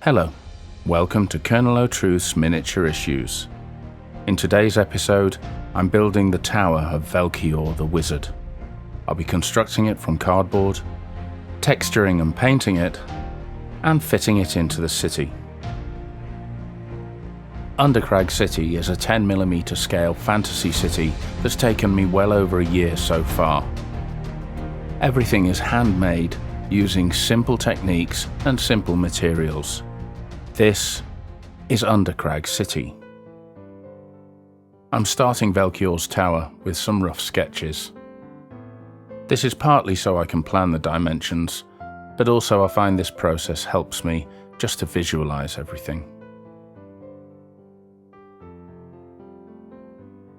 Hello, welcome to Colonel O'Truth's Miniature Issues. In today's episode, I'm building the tower of Velkior the Wizard. I'll be constructing it from cardboard, texturing and painting it, and fitting it into the city. Undercrag City is a 10mm scale fantasy city that's taken me well over a year so far. Everything is handmade using simple techniques and simple materials. This is Undercrag City. I'm starting Velkior's tower with some rough sketches. This is partly so I can plan the dimensions, but also I find this process helps me just to visualize everything.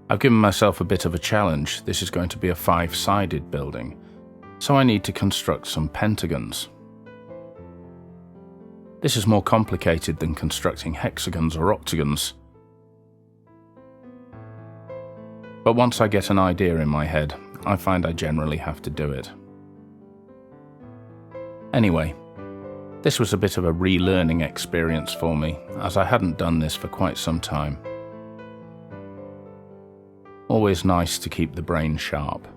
I've given myself a bit of a challenge. This is going to be a 5-sided building, so I need to construct some pentagons. This is more complicated than constructing hexagons or octagons. But once I get an idea in my head, I find I generally have to do it. Anyway, this was a bit of a relearning experience for me, as I hadn't done this for quite some time. Always nice to keep the brain sharp.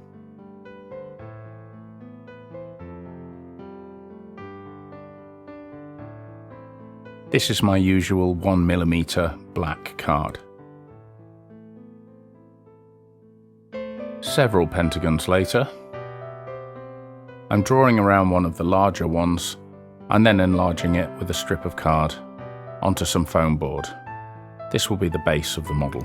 This is my usual 1mm black card. Several pentagons later, I'm drawing around one of the larger ones and then enlarging it with a strip of card onto some foam board. This will be the base of the model.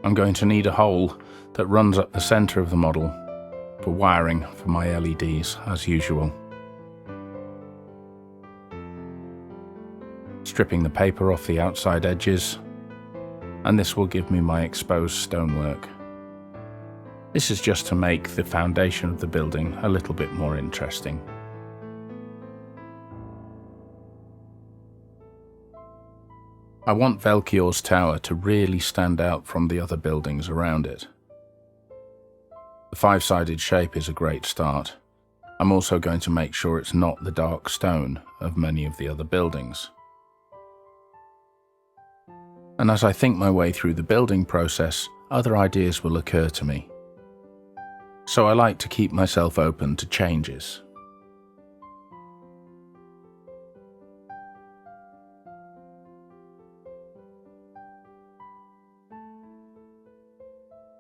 I'm going to need a hole that runs up the center of the model for wiring for my LEDs as usual. Stripping the paper off the outside edges, and this will give me my exposed stonework. This is just to make the foundation of the building a little bit more interesting. I want Velkior's tower to really stand out from the other buildings around it. The 5-sided shape is a great start. I'm also going to make sure it's not the dark stone of many of the other buildings. And as I think my way through the building process, other ideas will occur to me. So I like to keep myself open to changes.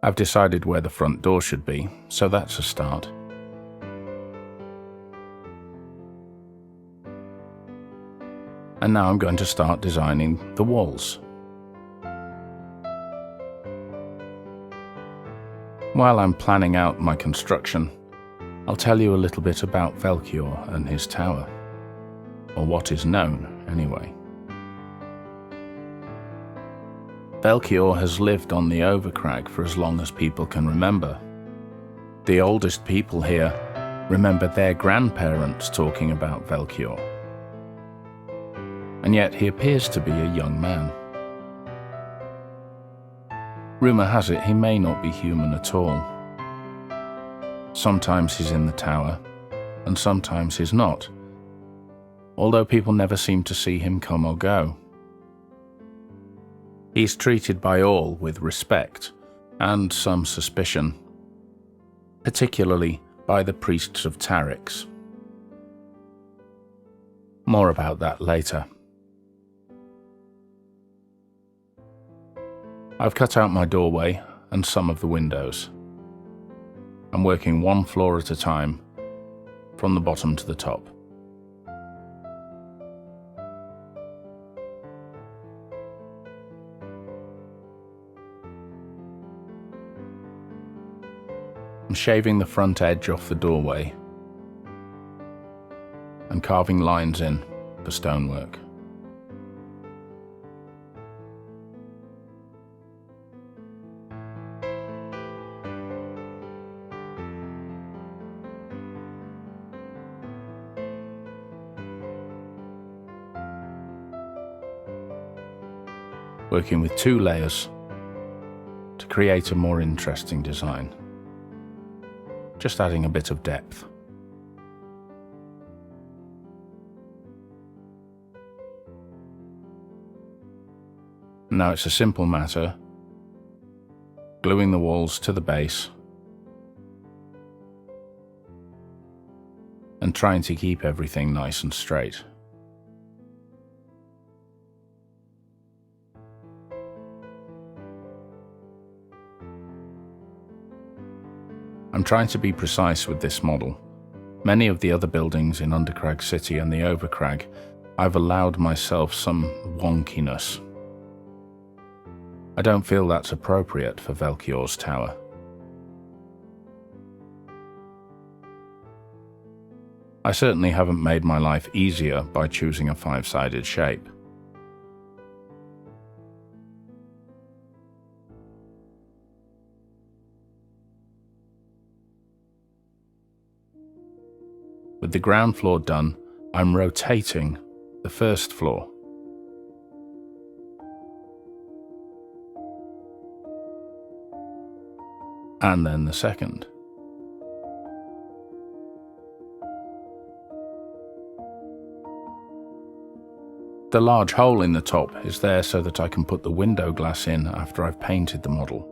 I've decided where the front door should be, so that's a start. And now I'm going to start designing the walls. While I'm planning out my construction, I'll tell you a little bit about Velkior and his tower, or what is known anyway. Velkior has lived on the Overcrag for as long as people can remember. The oldest people here remember their grandparents talking about Velkior. And yet he appears to be a young man. Rumour has it he may not be human at all. Sometimes he's in the tower, and sometimes he's not, although people never seem to see him come or go. He's treated by all with respect and some suspicion, particularly by the priests of Tariks. More about that later. I've cut out my doorway and some of the windows. I'm working one floor at a time, from the bottom to the top. I'm shaving the front edge off the doorway and carving lines in for stonework. working with 2 layers to create a more interesting design. Just adding a bit of depth. Now it's a simple matter, gluing the walls to the base and trying to keep everything nice and straight. I'm trying to be precise with this model. Many of the other buildings in Undercrag City and the Overcrag, I've allowed myself some wonkiness. I don't feel that's appropriate for Velkior's tower. I certainly haven't made my life easier by choosing a 5-sided shape. With the ground floor done, I'm rotating the first floor. And then the second. The large hole in the top is there so that I can put the window glass in after I've painted the model.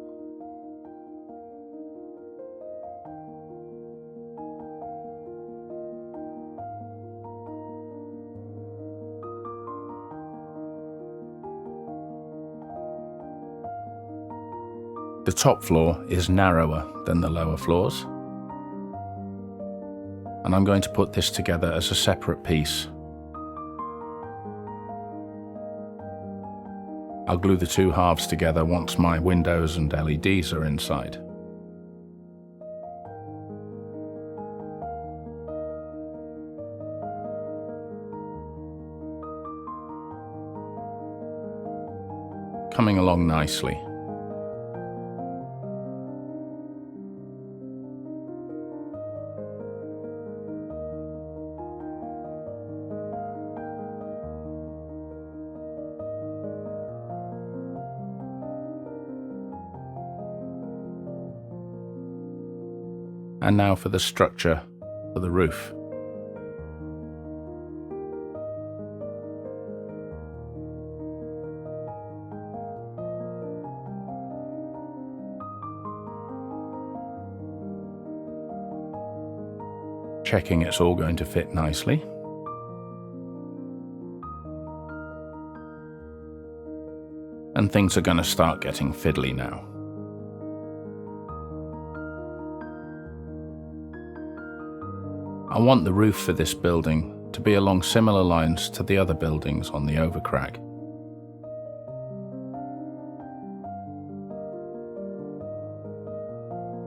The top floor is narrower than the lower floors, and I'm going to put this together as a separate piece. I'll glue the 2 halves together once my windows and LEDs are inside. Coming along nicely. And now for the structure for the roof. Checking it's all going to fit nicely. And things are going to start getting fiddly now. I want the roof for this building to be along similar lines to the other buildings on the Overcrag.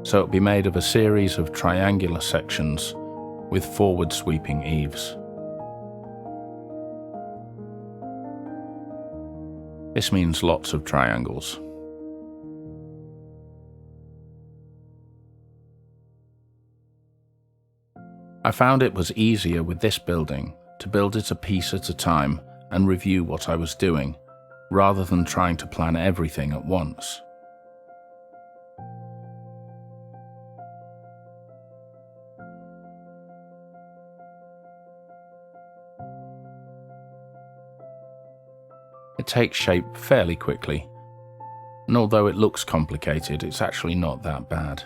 So it'll be made of a series of triangular sections with forward sweeping eaves. This means lots of triangles. I found it was easier with this building to build it a piece at a time and review what I was doing, rather than trying to plan everything at once. It takes shape fairly quickly, and although it looks complicated, it's actually not that bad.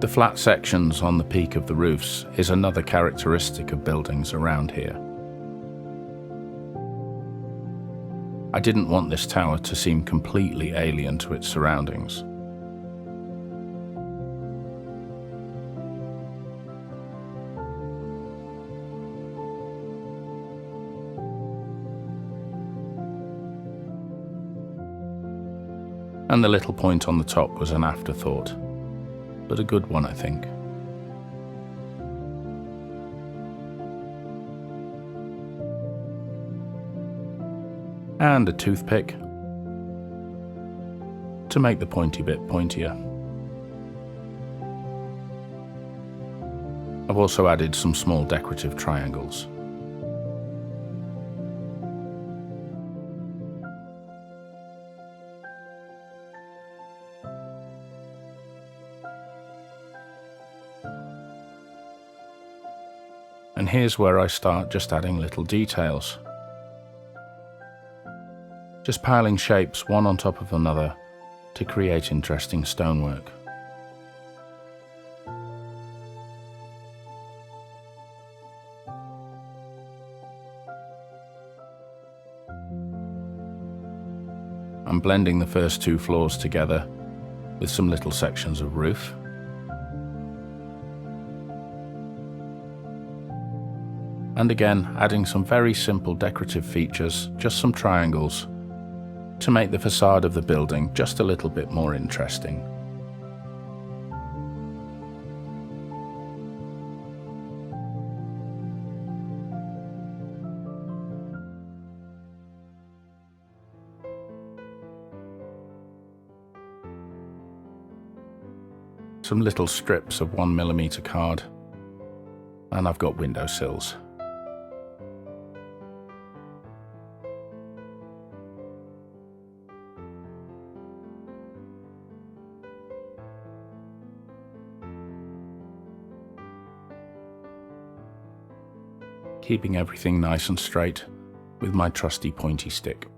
The flat sections on the peak of the roofs is another characteristic of buildings around here. I didn't want this tower to seem completely alien to its surroundings. And the little point on the top was an afterthought, but a good one, I think. And a toothpick to make the pointy bit pointier. I've also added some small decorative triangles. And here's where I start just adding little details. Just piling shapes one on top of another to create interesting stonework. I'm blending the first two floors together with some little sections of roof. And again, adding some very simple decorative features, just some triangles, to make the facade of the building just a little bit more interesting. Some little strips of 1mm card, and I've got windowsills. Keeping everything nice and straight with my trusty pointy stick.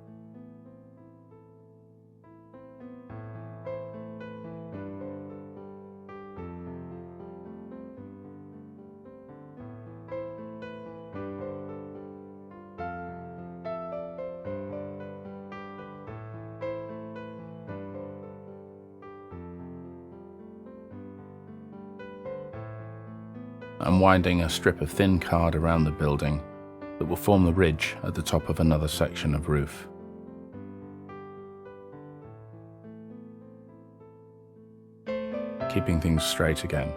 I'm winding a strip of thin card around the building that will form the ridge at the top of another section of roof. Keeping things straight again.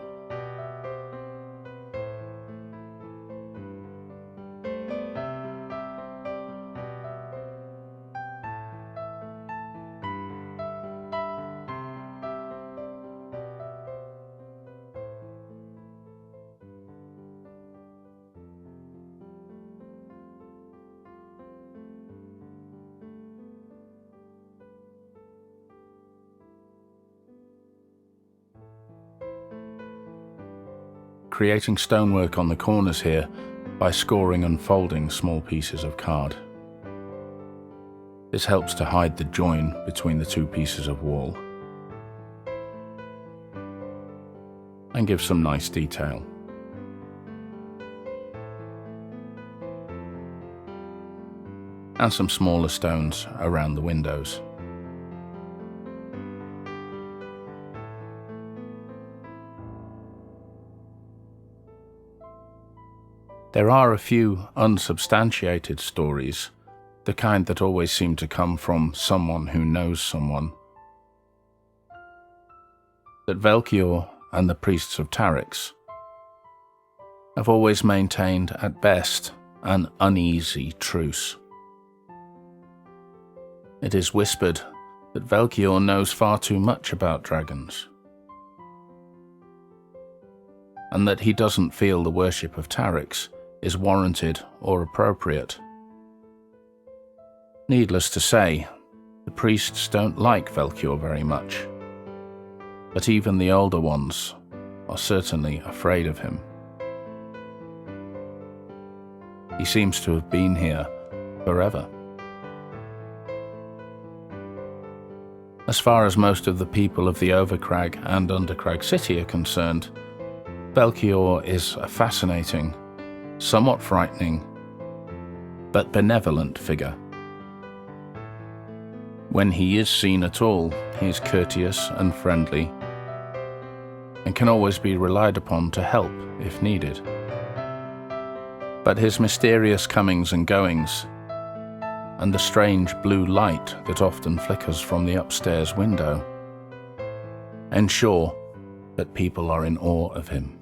Creating stonework on the corners here by scoring and folding small pieces of card. This helps to hide the join between the two pieces of wall and gives some nice detail. And some smaller stones around the windows. There are a few unsubstantiated stories, the kind that always seem to come from someone who knows someone, that Velkior and the priests of Taryx have always maintained, at best, an uneasy truce. It is whispered that Velkior knows far too much about dragons, and that he doesn't feel the worship of Taryx is warranted or appropriate. Needless to say, the priests don't like Velkior very much, but even the older ones are certainly afraid of him. He seems to have been here forever. As far as most of the people of the Overcrag and Undercrag City are concerned, Velkior is a fascinating, somewhat frightening, but benevolent figure. When he is seen at all, he is courteous and friendly, and can always be relied upon to help if needed. But his mysterious comings and goings, and the strange blue light that often flickers from the upstairs window, ensure that people are in awe of him.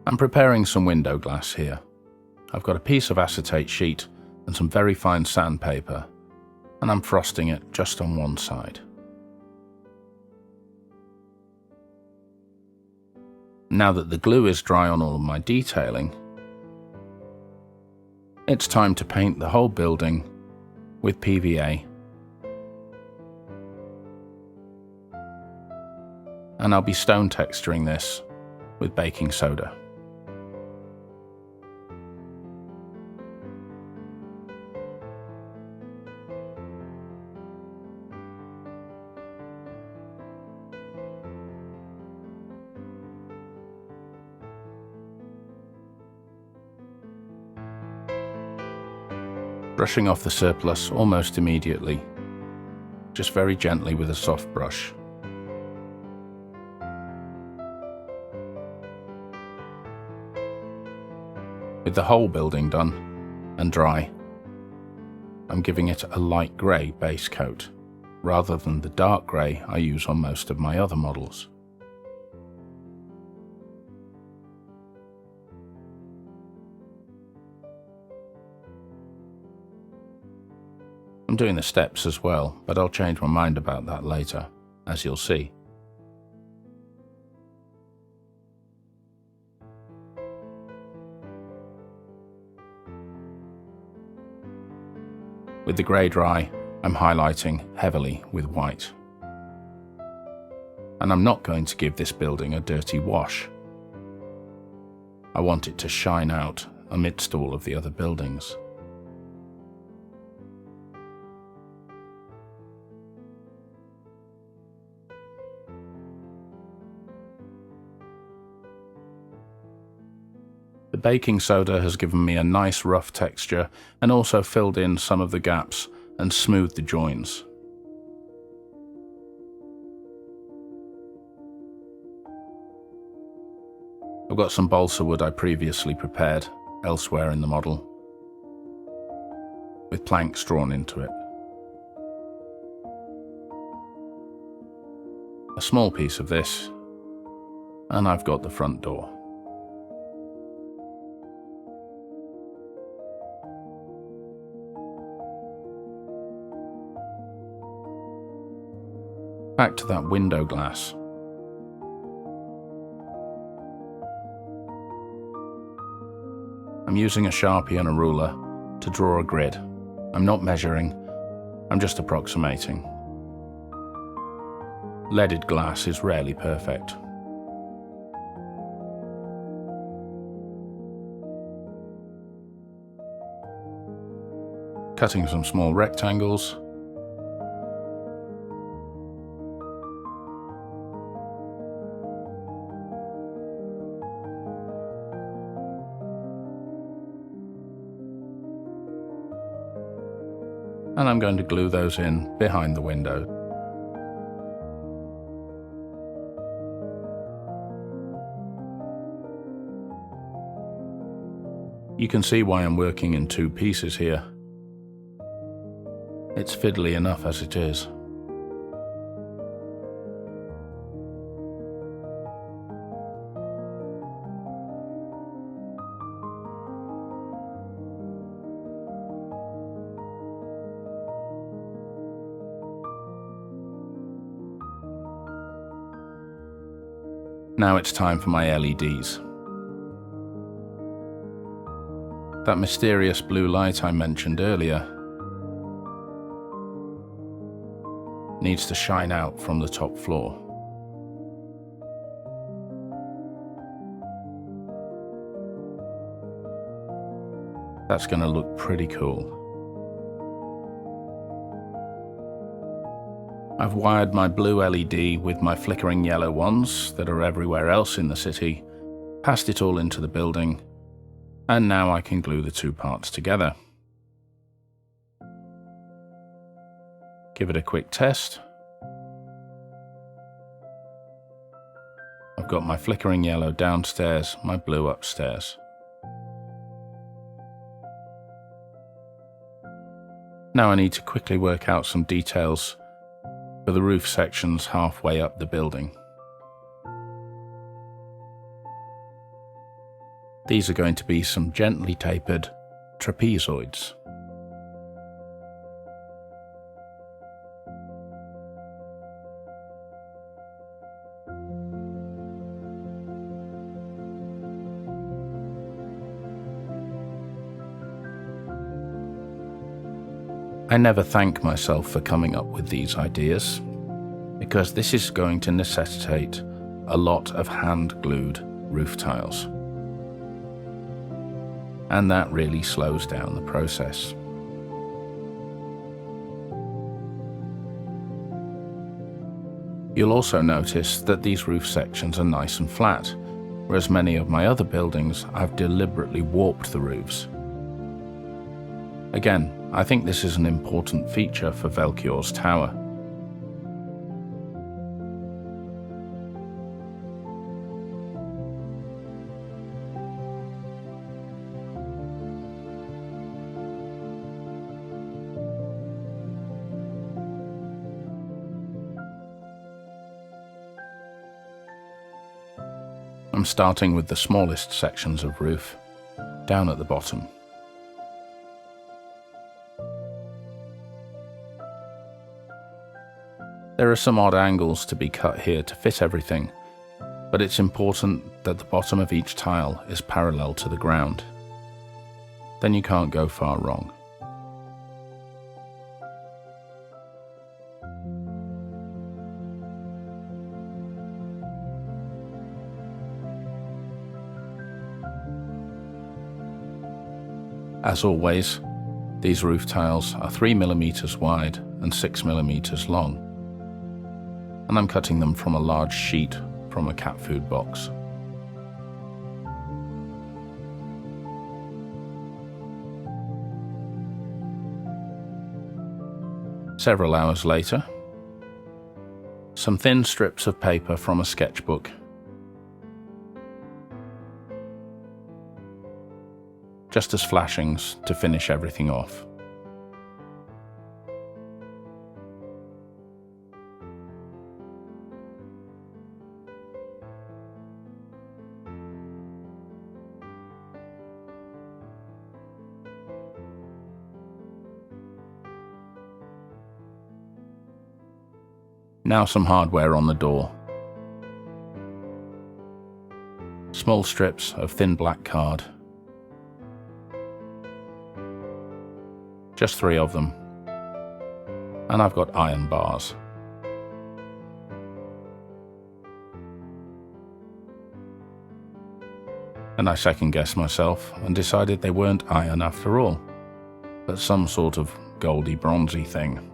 I'm preparing some window glass here. I've got a piece of acetate sheet and some very fine sandpaper, and I'm frosting it just on one side. Now that the glue is dry on all of my detailing, it's time to paint the whole building with PVA, and I'll be stone texturing this with baking soda. Brushing off the surplus almost immediately, just very gently with a soft brush. With the whole building done and dry, I'm giving it a light grey base coat, rather than the dark grey I use on most of my other models. I'm doing the steps as well, but I'll change my mind about that later, as you'll see. With the grey dry, I'm highlighting heavily with white. And I'm not going to give this building a dirty wash. I want it to shine out amidst all of the other buildings. The baking soda has given me a nice rough texture and also filled in some of the gaps and smoothed the joins. I've got some balsa wood I previously prepared elsewhere in the model, with planks drawn into it. A small piece of this, and I've got the front door. Back to that window glass. I'm using a Sharpie and a ruler to draw a grid. I'm not measuring, I'm just approximating. Leaded glass is rarely perfect. Cutting some small rectangles. And I'm going to glue those in behind the window. You can see why I'm working in two pieces here. It's fiddly enough as it is. Now it's time for my LEDs. That mysterious blue light I mentioned earlier needs to shine out from the top floor. That's going to look pretty cool. I've wired my blue LED with my flickering yellow ones that are everywhere else in the city, passed it all into the building, and now I can glue the two parts together. Give it a quick test. I've got my flickering yellow downstairs, my blue upstairs. Now I need to quickly work out some details for the roof sections halfway up the building. These are going to be some gently tapered trapezoids. I never thank myself for coming up with these ideas, because this is going to necessitate a lot of hand-glued roof tiles. And that really slows down the process. You'll also notice that these roof sections are nice and flat, whereas many of my other buildings I've deliberately warped the roofs. Again, I think this is an important feature for Velkior's tower. I'm starting with the smallest sections of roof, down at the bottom. There are some odd angles to be cut here to fit everything, but it's important that the bottom of each tile is parallel to the ground. Then you can't go far wrong. As always, these roof tiles are 3 mm wide and 6 mm long, and I'm cutting them from a large sheet from a cat food box. Several hours later, some thin strips of paper from a sketchbook, just as flashings to finish everything off. Now some hardware on the door. Small strips of thin black card. Just 3 of them. And I've got iron bars. And I second-guessed myself and decided they weren't iron after all, but some sort of goldy bronzy thing.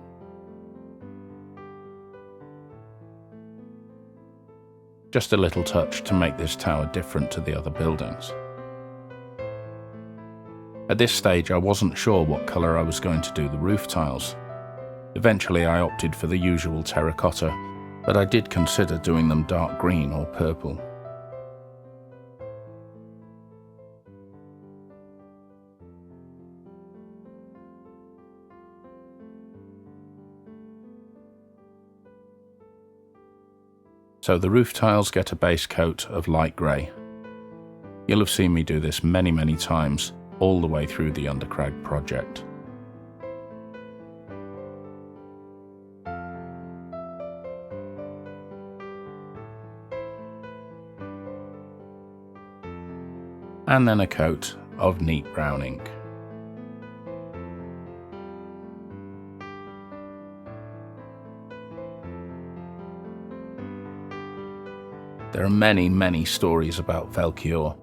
Just a little touch to make this tower different to the other buildings. At this stage I wasn't sure what colour I was going to do the roof tiles. Eventually I opted for the usual terracotta, but I did consider doing them dark green or purple. So the roof tiles get a base coat of light grey. You'll have seen me do this many times, all the way through the Undercrag project. And then a coat of neat brown ink. There are many stories about Velkior,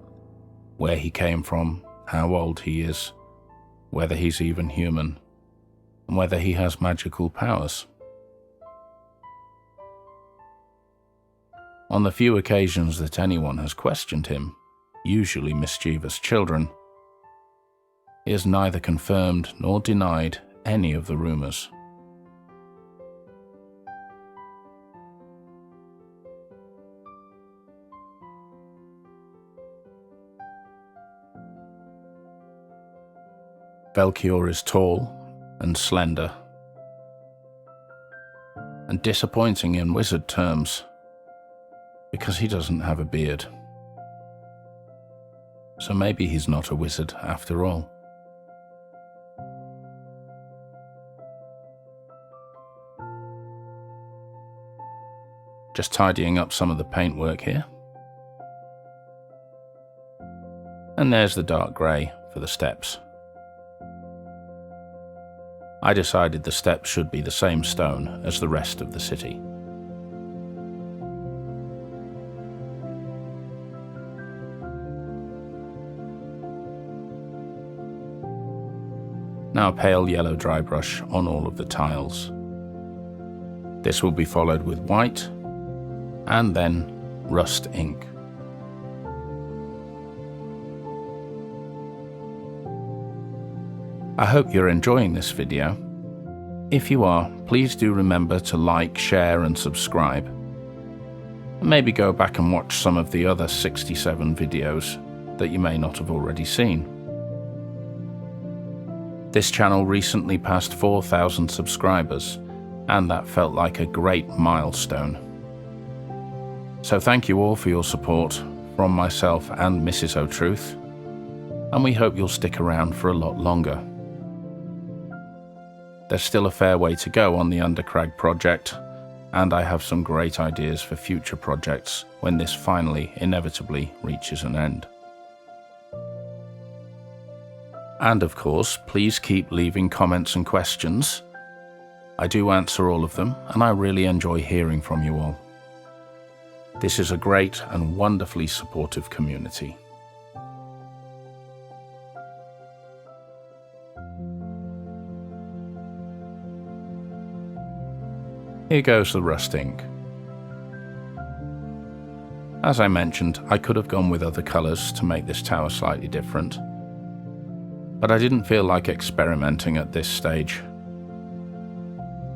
where he came from, how old he is, whether he's even human, and whether he has magical powers. On the few occasions that anyone has questioned him, usually mischievous children, he has neither confirmed nor denied any of the rumours. Velkior is tall and slender, and disappointing in wizard terms, because he doesn't have a beard. So maybe he's not a wizard after all. Just tidying up some of the paintwork here. And there's the dark grey for the steps. I decided the steps should be the same stone as the rest of the city. Now a pale yellow dry brush on all of the tiles. This will be followed with white and then rust ink. I hope you're enjoying this video. If you are, please do remember to like, share and subscribe. And maybe go back and watch some of the other 67 videos that you may not have already seen. This channel recently passed 4,000 subscribers, and that felt like a great milestone. So thank you all for your support from myself and Mrs. O'Truth, and we hope you'll stick around for a lot longer. There's still a fair way to go on the Undercrag project, and I have some great ideas for future projects when this finally, inevitably, reaches an end. And of course, please keep leaving comments and questions. I do answer all of them, and I really enjoy hearing from you all. This is a great and wonderfully supportive community. Here goes the rust ink. As I mentioned, I could have gone with other colours to make this tower slightly different, but I didn't feel like experimenting at this stage.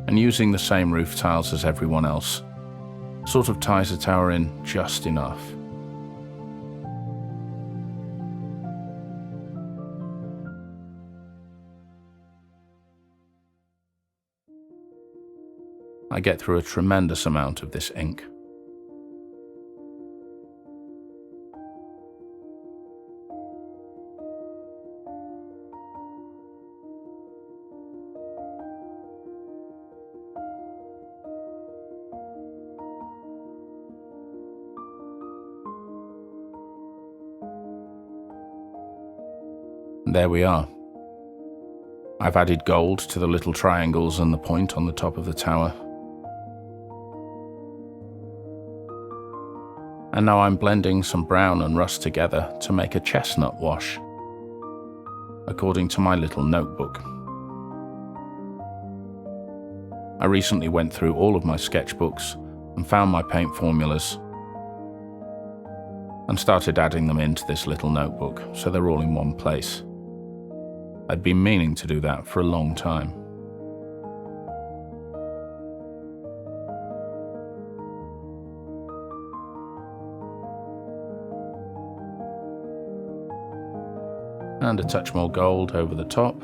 And using the same roof tiles as everyone else sort of ties the tower in just enough. I get through a tremendous amount of this ink. There we are. I've added gold to the little triangles and the point on the top of the tower. And now I'm blending some brown and rust together to make a chestnut wash, according to my little notebook. I recently went through all of my sketchbooks and found my paint formulas and started adding them into this little notebook so they're all in one place. I'd been meaning to do that for a long time. And a touch more gold over the top.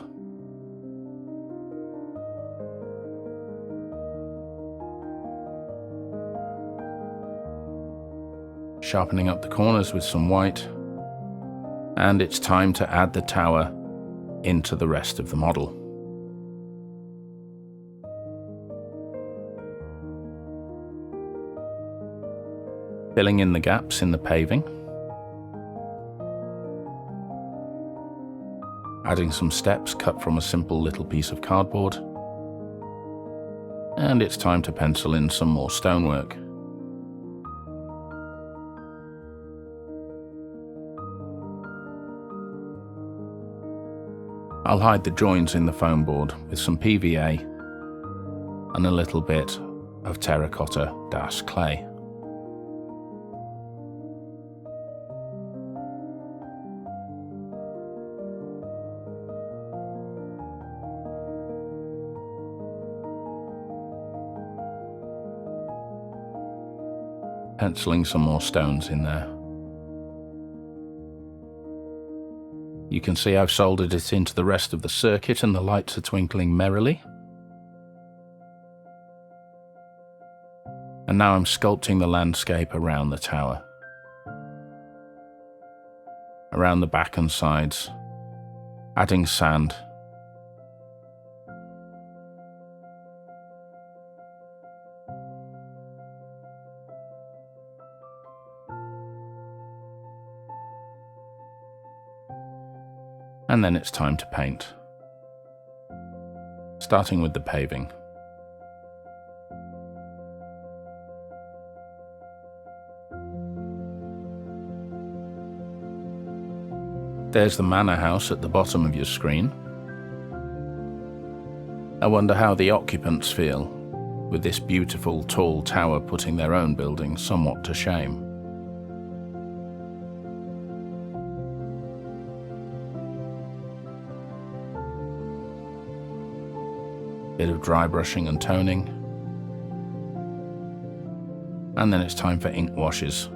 Sharpening up the corners with some white. And it's time to add the tower into the rest of the model. Filling in the gaps in the paving. Adding some steps cut from a simple little piece of cardboard. And it's time to pencil in some more stonework. I'll hide the joins in the foam board with some PVA and a little bit of terracotta das clay. Penciling some more stones in there. You can see I've soldered it into the rest of the circuit and the lights are twinkling merrily. And now I'm sculpting the landscape around the tower. Around the back and sides, adding sand. And then it's time to paint. starting with the paving. There's the manor house at the bottom of your screen. I wonder how the occupants feel, with this beautiful tall tower putting their own building somewhat to shame. Bit of dry brushing and toning. And then it's time for ink washes.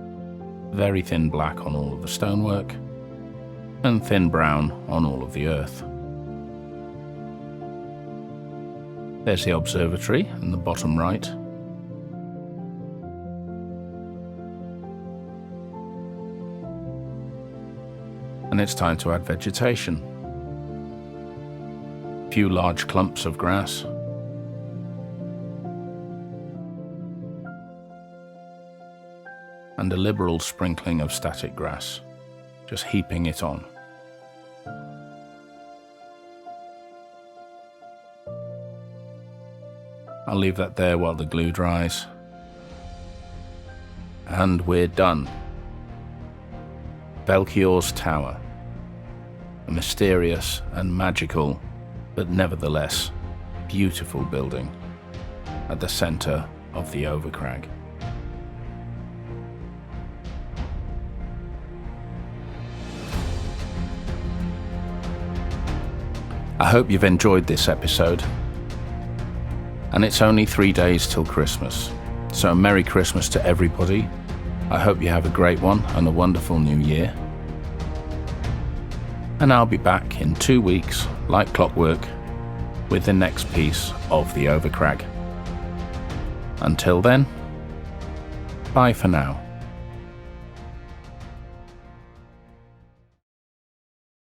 Very thin black on all of the stonework, and thin brown on all of the earth. There's the observatory in the bottom right. And it's time to add vegetation. A few large clumps of grass. And a liberal sprinkling of static grass, just heaping it on. I'll leave that there while the glue dries. And we're done. Belchior's Tower. A mysterious and magical, but nevertheless beautiful building at the centre of the Overcrag. I hope you've enjoyed this episode. And it's only 3 days till Christmas. So Merry Christmas to everybody. I hope you have a great one and a wonderful new year. And I'll be back in 2 weeks, like clockwork, with the next piece of the Overcrag. Until then, bye for now.